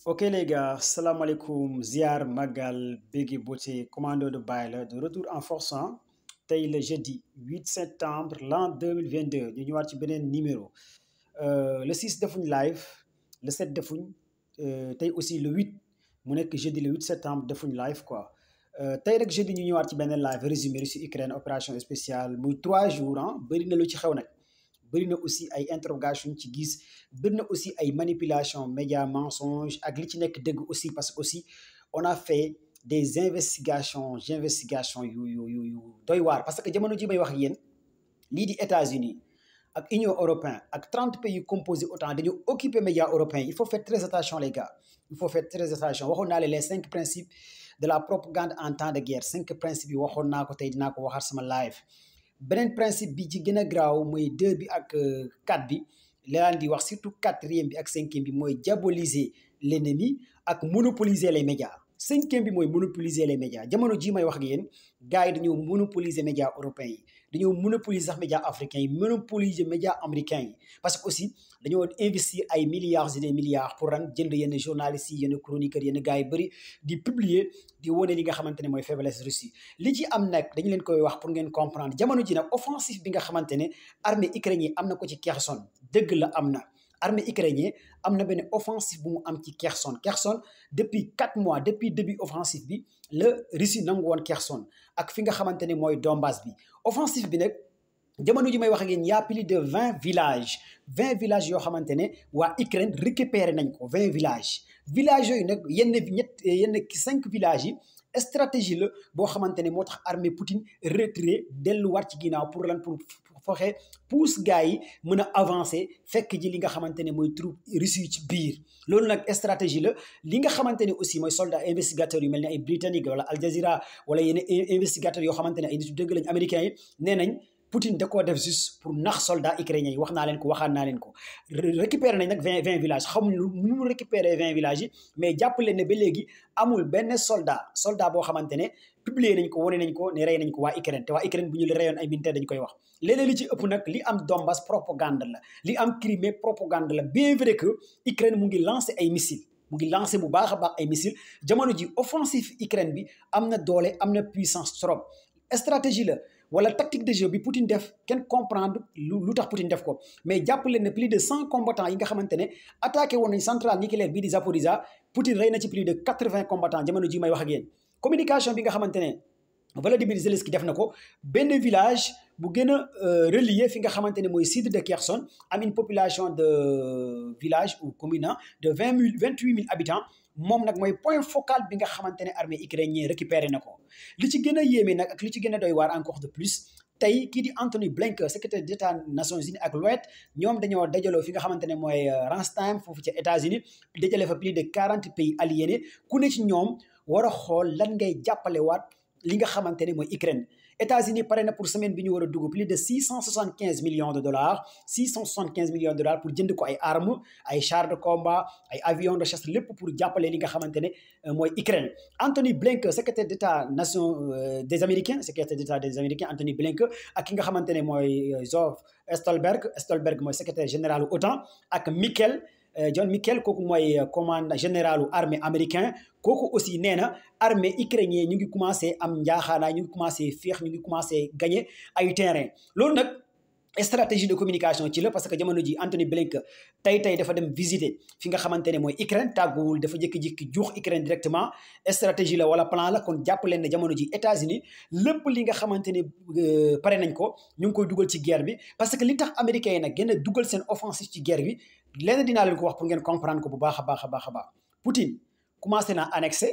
Ok les gars, salam alaikum, ziar, magal, Biggie Beauté, commando de bail, de retour en force. Tey le jeudi 8 septembre l'an 2022 ñu ñëwaat ci beneen numéro. Le 6 defuñ live, le 7 defuñ, tey aussi le 8 mu nekk jeudi le 8 septembre defuñ live quoi. Tey rek jeudi ñu ñëwaat ci beneen live résumé Russie Ukraine opération spéciale muy 3 jours bëri na lu ci xew nag. Bëri na aussi ay interrogation ci gis bëri na aussi ay manipulation média mensonge ak li ci nekk dëgg aussi parce que aussi on a fait des investigations yu doy waar parce que jamono ji may wax ak yéen lii di États-Unis ak Union européenne ak 30 pays composés autant dañu occuper médias européens il faut faire très attention les gars il faut faire très attention waxoon naa leen les 5 principes de la propagande en temps de guerre 5 principes yi waxoon naa ko tey dinaa ko waxaat sama live beneen principe bi ci gën a graaw mooy 2 bi ak 4 bi laan di wax surtout 4e bi ak 5e bi mooy diaboliser l'ennemi ak monopoliser les médias 5e bi mooy monopoliser les médias jamono ji may wax ak yéen gars yi dañoo monopoliser médias européens yi dañoo monopoliser sax médias africains yi monopoliser médias américains yi parce que aussi dañoo investir ay milliards et des milliards pour ran jënd yenn journalistes yi yenn chroniqueurs yenn gars yi bëri di publier di wane li nga xamante ne mooy faiblesse Russie li ci am nag dañu leen koy wax pour ngeen comprendre jamono ji nag offensive bi nga xamante ne armée ukrainienne am na ko ci Kherson dëgg la am na armée ukrainienne am na benn offensive bu mu am ci Kherson depuis 4 mois depuis début offensive bi la Russie nangu woon Kherson ak fi nga xamante ne mooy Donbass bi offensive bi nag jamono ji may wax ak yéen y a plus de 20 villages yoo xamante ne waa Ukraine récupéré nañ ko 20 villages yooyu nag yenn 5 villages yi stratégie la boo xamante ne moo tax armée Poutine retrait delluwaat ci ginnaaw pour lan pour fexe pousse gars yi mën a avancer fekk ji li nga xamante ne mooy troupe Russie yi ci biir loolu nag stratégie la li nga xamante ne aussi mooy soldat investigateurs yu mel ne ay britannique wala Al Jazeera wala yenn investigateurs yoo xamante ne ay nit yu dëgg lañ américains yi nee nañ Poutine da koo def juste pour nax soldats ukrainiens yi wax naa leen ko waxaat naa leen ko récupéré nañ nag 20 villages xamuñ nu mu récupéré 20 villages yi mais jàpp leen ne ba léegi amul benn soldat boo xamante ne publier nañ ko wane nañ ko ne rey nañ ko waa Ukraine te waa Ukraine bu ñu reyoon ay militaire dañ koy wax léeg-léeg li ci ëpp nag li am Donbass propagande la li am Crimée propagande la bien vrai que Ukraine mu ngi lancé ay missiles mu ngi lancé bu baax a baax ay missiles jamono ji offensive Ukraine bi am na doole am na puissance trop stratégie la wala tactique de jeu bi Poutine def kenn comprendre lu tax Poutine def ko mais jàpp leen ne plus de 100 combattants yi nga xamante ne attaqué woon nañ centrale nucléaire bii di Zaporizhzhia Poutine rey na ci plus de 80 combattants jamono ji may wax ak yéen communication bi nga xamante ne Volodymyr Zelensky def na ko benn village bu gën a relier fi nga xamante ne mooy sud de Kherson am une population de village ou commune de 28 000 habitants moom nag mooy point focal bi nga xamante ne armée ukrainienne récupéré na ko li ci gën a yéeme nag ak li ci gën a doy waar encore de plus tey kii di Anthony Blinken secrétaire d'État Nations Unies ak l'OET ñoom dañoo dajaloo fi nga xamante ne mooy Ramstein foofu ci États-Unis dajale fa plus de 40 pays aliénés ku ne ci ñoom war a xool lan ngay jàppale waat li nga xamante ne mooy Ukraine États-Unis pare na pour semaine bi ñu war a dugg plus de 675 millions de dollars pour jënd ko ay armes ay chars de combat ay avions de chasse lépp pour jàppale li nga xamante ne mooy Ukraine Anthony Blinken secrétaire d'État des Américains Anthony Blinken ak ki nga xamante ne mooy Joseph Stoltenberg mooy secrétaire général OTAN ak John Mitchell kooku mooy commandant généralu armée américain kooku aussi nee na armée ukrainienne ñu ngi commencé am njaaxaanaay ñu ngi commencé féex ñu ngi commencé gagner ay terrain loolu nag stratégie de communication ci la parce que jamono ji Anthony Blinken tey dafa dem visiter fi nga xamante ne mooy Ukraine tàgguwul dafa jékki-jékki juux Ukraine directement stratégie la wala plan la kon jàpp leen ne jamono ji États-Unis lépp li nga xamante ne pare nañ ko ñu ngi koy dugal ci guerre bi parce que li tax américains yi nag gën a dugal seen offensive ci guerre bi lenn dinaa leen ko wax pour ngeen comprendre ko bu baax a baax a baax a baax Poutine commencé na annexé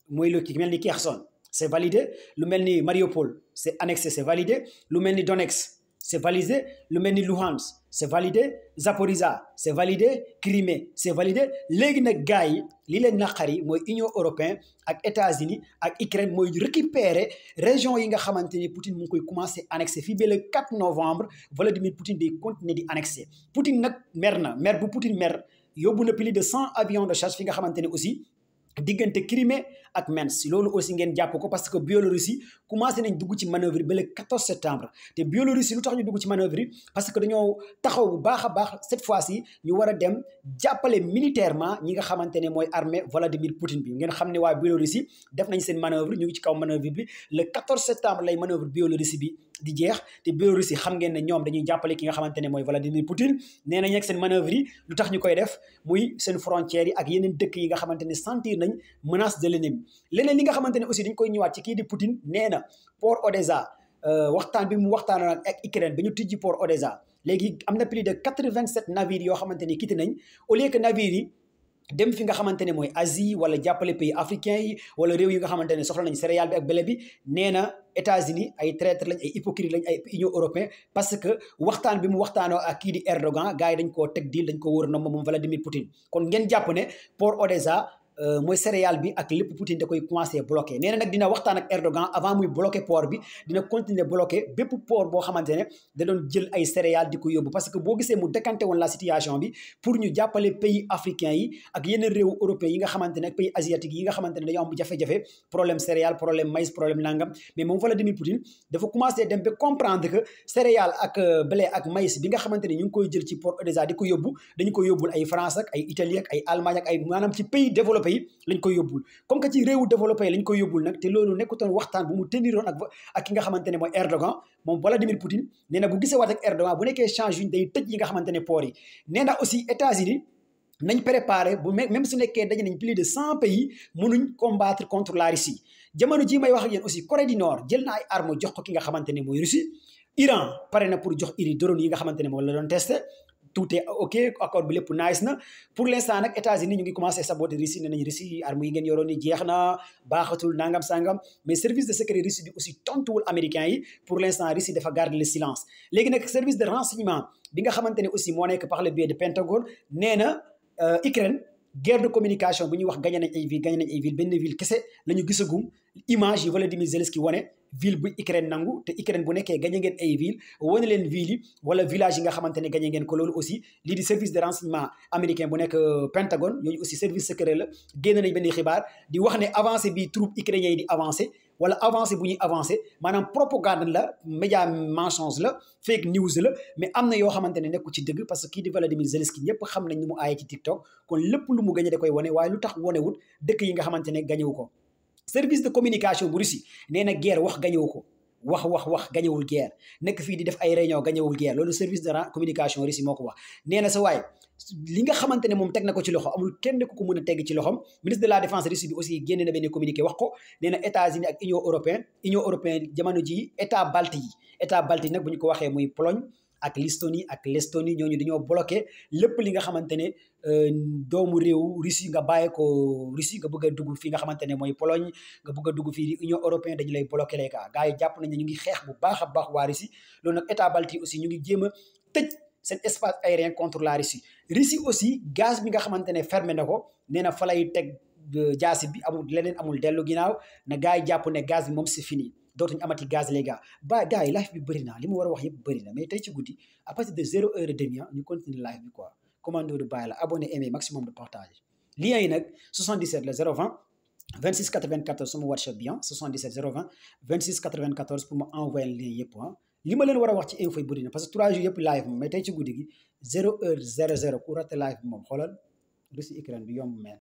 mooy lu mel ni Kherson c'est validé lu mel ni Mariupol c'est annexé c'est validé lu mel ni Donetsk c'est validé lu mel ni Luhansk c'est validé Zaporizhzhia c'est validé Crimée c'est validé léegi nag gars yi li leen naqari mooy Union européenne ak États-Unis ak Ukraine mooy récupérer région yi nga xamante ni Poutine mu ngi koy commencé annexé fii ba le 4 novembre Vladimir Poutine day continuer di annexé Poutine nag mer bu Poutine mer yóbbu na plus de 100 avions de chasse fi nga xamante ne aussi diggante Crimée ak Minsk loolu aussi ngeen jàpp ko parce que Biélorussie commencé nañ dugg ci manœuvre ba le 14 septembre te Biélorussie lu tax ñu dugg ci manœuvre yi parce que dañoo taxaw bu baax a baax cette fois-ci ñu war a dem jàppale militairement ñi nga xamante ne mooy armée Vladimir Poutine bi ngeen xam ne waa Biélorussie def nañ seen manœuvre ñu ngi ci kaw manœuvre bi le 14 septembre lay manœuvre Biélorussie bi di jeex te Biélorussie xam ngeen ne ñoom dañuy jàppale ki nga xamante ne mooy Vladimir Poutine nee nañ nag seen manœuvre yi lu tax ñu koy def muy seen frontières yi ak yeneen dëkk yi nga xamante ne sentir nañ menace de l'ennemi leneen li nga xamante ne aussi dañ koy ñëwaat ci kii di Poutine nee na port Odessa waxtaan bi mu waxtaanoon ak Ukraine ba ñu tijji port Odessa léegi am na plus de 87 navires yoo xamante ne quitté nañ au lieu que navires yi dem fi nga xamante ne mooy Asie wala jàppale pays africains yi wala réew yi nga xamante ne soxla nañ céréale bi ak blé bi nee na États-Unis ay traître lañ ay hypocrite lañ ay Union européenne parce que waxtaan bi mu waxtaanoo ak kii di Erdogan gars yi dañ koo teg deal dañ ko wóor nomba moom Vladimir Poutine kon ngeen jàpp ne port Odessa mooy céréale bi ak lépp Poutine da koy commencé bloqué nee na nag dina waxtaan ak Erdogan avant muy bloqué port bi dina continuer bloqué bépp port boo xamante ne da doon jël ay céréales di ko yóbbu parce que boo gisee mu décanté woon la situation bi pour ñu jàppale pays africains yi ak yeneen réew européens yi nga xamante ne ak pays asiatiques yi nga xamante ne dañoo am jafe-jafe problème céréales problème maïs problème nangam mais moom Vladimir Poutine dafa commencé dem ba comprendre que céréales ak blé ak maïs bi nga xamante ne ñu ngi koy jël ci port Odessa di ko yóbbu dañu ko yóbbul ay France ak ay Italie ak ay Allemagne ak ay maanaam ci pays développé yi lañ koy yóbbul comme que ci réewu développé yi lañ koy yóbbul nag te loolu nekkutoon waxtaan bu mu teniroon ak ki nga xamante ne mooy Erdogan moom Vladimir Poutine nee na bu gisee waat ak Erdogan bu nekkee change yuñ day tëj yi nga xamante ne port yi nee na aussi États-Unis nañ préparé bu même su nekkee daje nañ plus de 100 pays mënuñ combattre contre la Russie jamono ji may wax ak yéen aussi Corée du Nord jël na ay armes jox ko ki nga xamante ne mooy Russie Iran pare na pour jox Iri drone yi nga xamante ne moom la doon testé tout est ok accord bi lépp nice na pour l'instant nag États-Unis ñu ngi commencé saboter Russie ne nañ Russie armes yi ngeen yoroon ni jeex na baaxatul nangam sangam mais service de sécurité Russie bi aussi tontuwul américains yi pour l'instant Russie dafa garder le silence léegi nag service de renseignement bi nga xamante ne aussi moo nekk par le biais de Pentagone nee na Ukraine guerre de communication bu ñuy wax gagné nañ ay ville benn ville kese la ñu gisagum image yi Volodymyr Zelensky wane ville bu Ukraine nangu te Ukraine bu nekkee gagné ngeen ay ville wane leen ville yi wala village yi nga xamante ne gagné ngeen ko loolu aussi lii di service de renseignement américain bu nekk Pentagone yooyu aussi service secret la génn nañ benn xibaar di wax ne avancé bi troupe ukrainien yi di avancé wala avancé bu ñuy avancé maanaam propagande la média mensonge la fake news la mais am na yoo xamante ne nekku ci dëgg parce que kii di Volodymyr Zelensky ñëpp xam nañ ni mu aaye ci TikTok kon lépp lu mu gagné da koy wane waaye lu tax wanewut dëkk yi nga xamante ne gagné wu ko service de communication bu Russie nee na guerre wax gañewu ko wax gañewul guerre nekk fii di def ay réunion gañewul guerre loolu service de communication Russie moo ko wax nee na sa waay li nga xamante ne moom teg na ko ci loxo amul kenn ku ko mën a teg ci loxom ministre de la défense Russie bi aussi génne na benn communiqué wax ko nee na États-Unis ak Union européenne jamono ji état balte yi nag bu ñu ko waxee muy Pologne ak l'Estonie ñooñu dañoo bloqué lépp li nga xamante ne doomu réew Russie nga bàyyi ko Russie nga bëgg a dugg fii nga xamante ne mooy Pologne nga bëgg a dugg fii Union européenne dañu lay bloqué les gars yi jàpp nañ ne ñu ngi xeex bu baax a baax waa Russie loolu nag état balti aussi ñu ngi jéem a tëj seen espace aérien contre la Russie aussi gaz bi nga xamante ne fermé na ko nee na fa lay teg jaasi bi amul leneen amul dellu ginnaaw na gars yi jàpp ne gaz bi moom c'est fini dootuñu amati gaz les gars gars yi live bi bëri na li mu war a wax yëpp bëri na mais tey ci guddi à partir de 0h30 ñu continuer live bi quoi commando de bàyyi la abonné aimé maximum de partage lien yi nag 77 la 020 26 94 sama WhatsApp bi 77 020 26 94 pour ma envoyer lien yëpp li ma leen war a wax ci info yi bëri na parce que 3 jours yëpp live moom mais tey ci guddi gi 0h00 ku raté live bi moom xoolal Russie Ukraine bi yomb mel